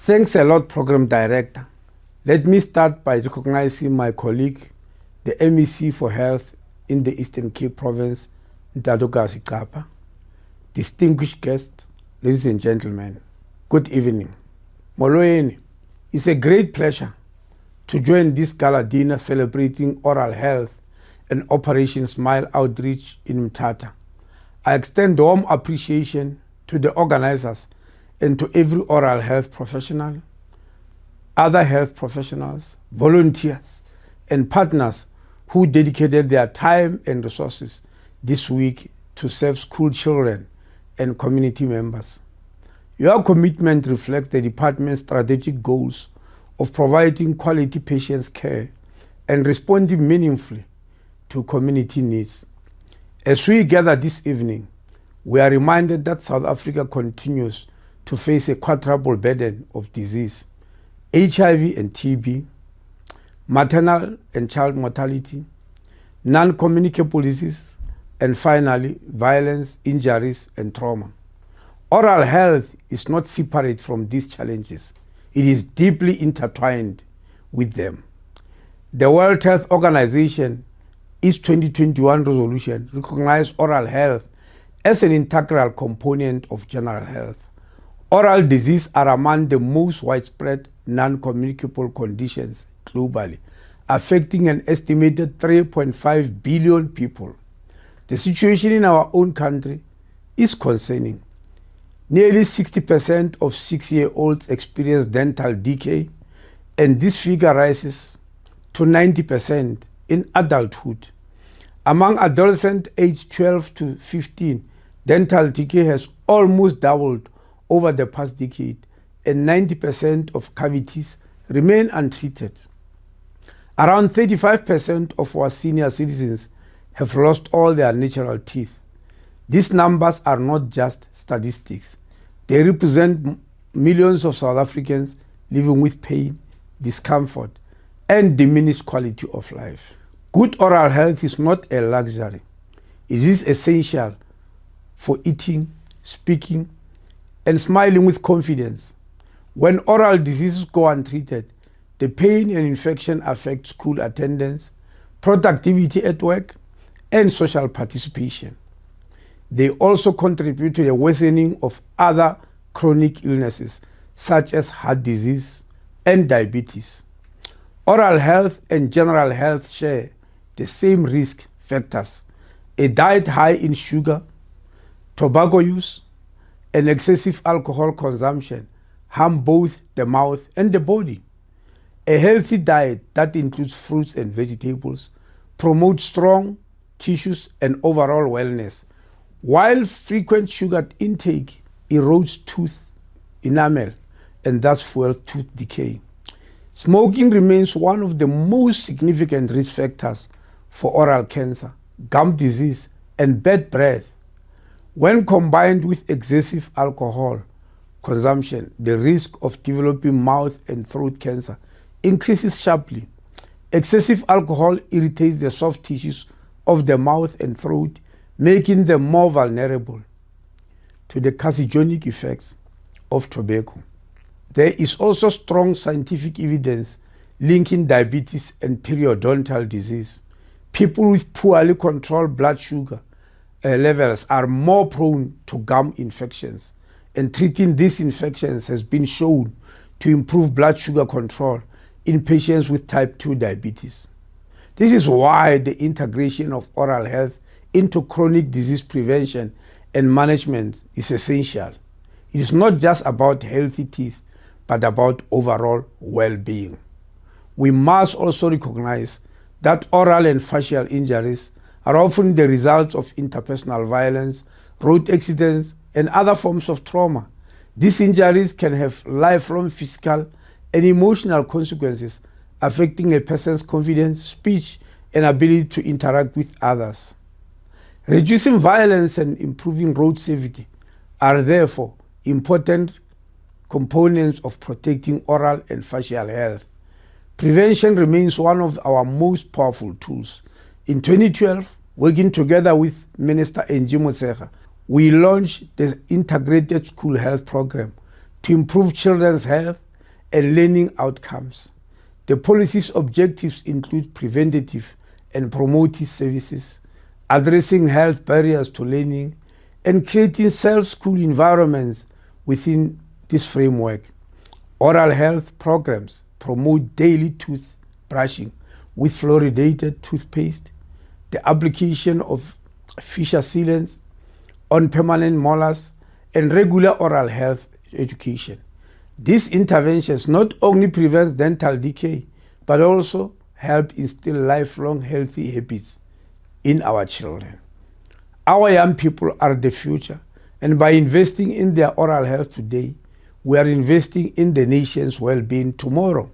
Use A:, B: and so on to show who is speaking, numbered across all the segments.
A: Thanks a lot, Program Director. Let me start by recognizing my colleague, the MEC for Health in the Eastern Cape Province, Ntadogasi Kapa. Distinguished guests, ladies and gentlemen, good evening. Molweni, it's a great pleasure to join this gala dinner celebrating oral health and Operation Smile outreach in Mthatha. I extend warm appreciation to the organizers and to every oral health professional, other health professionals, volunteers, and partners who dedicated their time and resources this week to serve school children and community members. Your commitment reflects the department's strategic goals of providing quality patient care and responding meaningfully to community needs. As we gather this evening, we are reminded that South Africa continues to face a quadruple burden of disease: HIV and TB, maternal and child mortality, non-communicable diseases, and finally, violence, injuries, and trauma. Oral health is not separate from these challenges. It is deeply intertwined with them. The World Health Organization, its 2021 resolution, recognized oral health as an integral component of general health. Oral disease are among the most widespread non-communicable conditions globally, affecting an estimated 3.5 billion people. The situation in our own country is concerning. Nearly 60% of 6-year-olds experience dental decay, and this figure rises to 90% in adulthood. Among adolescents aged 12 to 15, dental decay has almost doubled over the past decade, and 90% of cavities remain untreated. Around 35% of our senior citizens have lost all their natural teeth. These numbers are not just statistics. They represent millions of South Africans living with pain, discomfort, and diminished quality of life. Good oral health is not a luxury. It is essential for eating, speaking, and smiling with confidence. When oral diseases go untreated, the pain and infection affect school attendance, productivity at work, and social participation. They also contribute to the worsening of other chronic illnesses such as heart disease and diabetes. Oral health and general health share the same risk factors. A diet high in sugar, tobacco use, and excessive alcohol consumption harm both the mouth and the body. A healthy diet that includes fruits and vegetables promotes strong tissues and overall wellness, while frequent sugar intake erodes tooth enamel and thus fuels tooth decay. Smoking remains one of the most significant risk factors for oral cancer, gum disease, and bad breath. When combined with excessive alcohol consumption, the risk of developing mouth and throat cancer increases sharply. Excessive alcohol irritates the soft tissues of the mouth and throat, making them more vulnerable to the carcinogenic effects of tobacco. There is also strong scientific evidence linking diabetes and periodontal disease. People with poorly controlled blood sugar levels are more prone to gum infections, and treating these infections has been shown to improve blood sugar control in patients with type 2 diabetes. This is why the integration of oral health into chronic disease prevention and management is essential. It is not just about healthy teeth, but about overall well-being. We must also recognize that oral and facial injuries are often the result of interpersonal violence, road accidents, and other forms of trauma. These injuries can have lifelong physical and emotional consequences, affecting a person's confidence, speech, and ability to interact with others. Reducing violence and improving road safety are therefore important components of protecting oral and facial health. Prevention remains one of our most powerful tools. In 2012, working together with Minister Angie Motshekga, we launched the Integrated School Health Program to improve children's health and learning outcomes. The policy's objectives include preventative and promotive services, addressing health barriers to learning, and creating self-school environments within this framework. Oral health programs promote daily tooth brushing with fluoridated toothpaste, the application of fissure sealants on permanent molars, and regular oral health education. These interventions not only prevent dental decay, but also help instill lifelong healthy habits in our children. Our young people are the future, and by investing in their oral health today, we are investing in the nation's well-being tomorrow.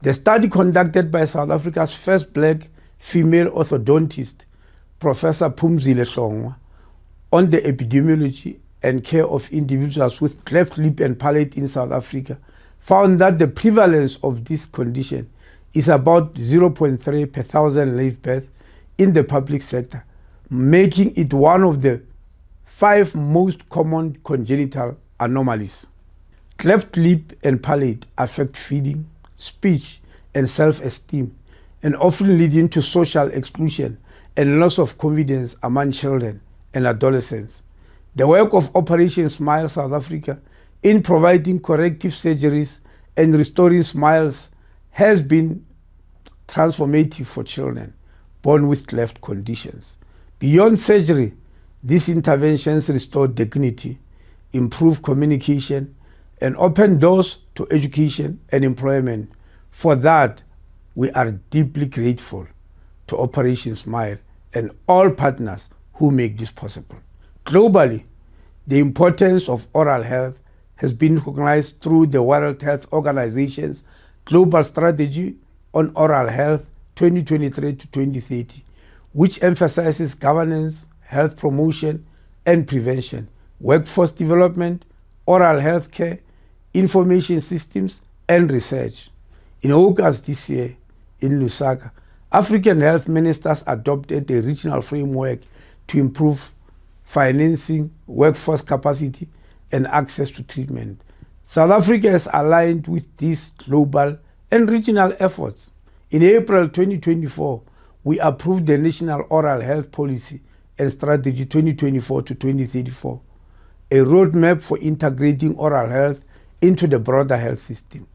A: The study conducted by South Africa's first black female orthodontist, Professor Phumzile Hlongwa, on the epidemiology and care of individuals with cleft lip and palate in South Africa found that the prevalence of this condition is about 0.3 per thousand live births in the public sector, making it one of the 5 most common congenital anomalies. Cleft lip and palate affect feeding, speech, and self-esteem, and often leading to social exclusion and loss of confidence among children and adolescents. The work of Operation Smile South Africa in providing corrective surgeries and restoring smiles has been transformative for children born with cleft conditions. Beyond surgery, these interventions restore dignity, improve communication, and open doors to education and employment. For that, we are deeply grateful to Operation Smile and all partners who make this possible. Globally, the importance of oral health has been recognized through the World Health Organization's Global Strategy on Oral Health 2023 to 2030, which emphasizes governance, health promotion and prevention, workforce development, oral health care, information systems, and research. In August this year, in Lusaka, African health ministers adopted a regional framework to improve financing, workforce capacity, and access to treatment. South Africa is aligned with these global and regional efforts. In April 2024, we approved the National Oral Health Policy and Strategy 2024 to 2034, a roadmap for integrating oral health into the broader health system.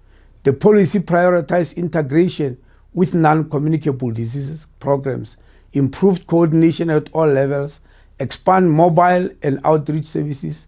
A: The policy prioritized integration with non-communicable diseases programs, improved coordination at all levels, expand mobile and outreach services,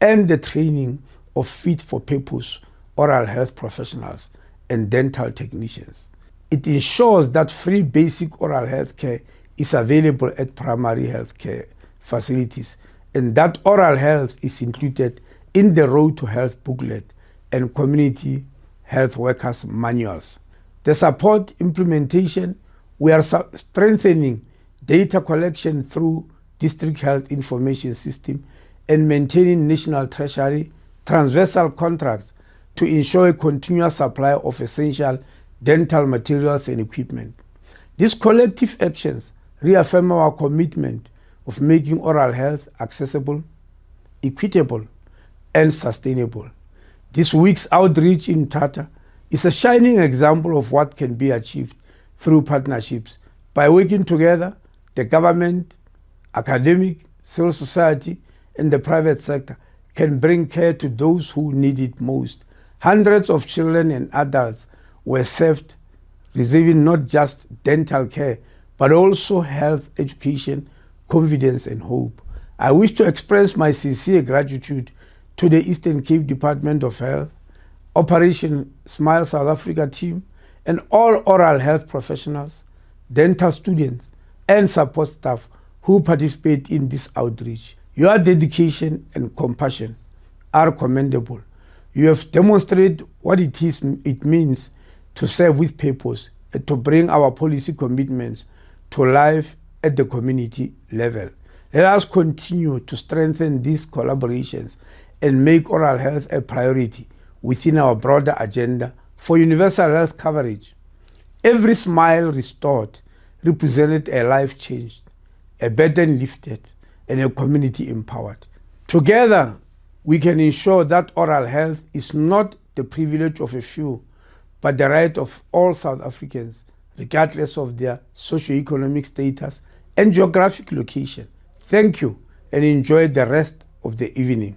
A: and the training of fit-for-purpose oral health professionals and dental technicians. It ensures that free basic oral health care is available at primary health care facilities, and that oral health is included in the Road to Health booklet and community health workers manuals. To support implementation, we are strengthening data collection through district health information system and maintaining national treasury transversal contracts to ensure a continuous supply of essential dental materials and equipment. These collective actions reaffirm our commitment of making oral health accessible, equitable, and sustainable. This week's outreach in Tata is a shining example of what can be achieved through partnerships. By working together, the government, academic, civil society, and the private sector can bring care to those who need it most. Hundreds of children and adults were served, receiving not just dental care, but also health, education, confidence, and hope. I wish to express my sincere gratitude to the Eastern Cape Department of Health, Operation Smile South Africa team, and all oral health professionals, dental students, and support staff who participate in this outreach. Your dedication and compassion are commendable. You have demonstrated what it means to serve with purpose and to bring our policy commitments to life at the community level. Let us continue to strengthen these collaborations and make oral health a priority within our broader agenda for universal health coverage. Every smile restored represented a life changed, a burden lifted, and a community empowered. Together, we can ensure that oral health is not the privilege of a few, but the right of all South Africans, regardless of their socio-economic status and geographic location. Thank you and enjoy the rest of the evening.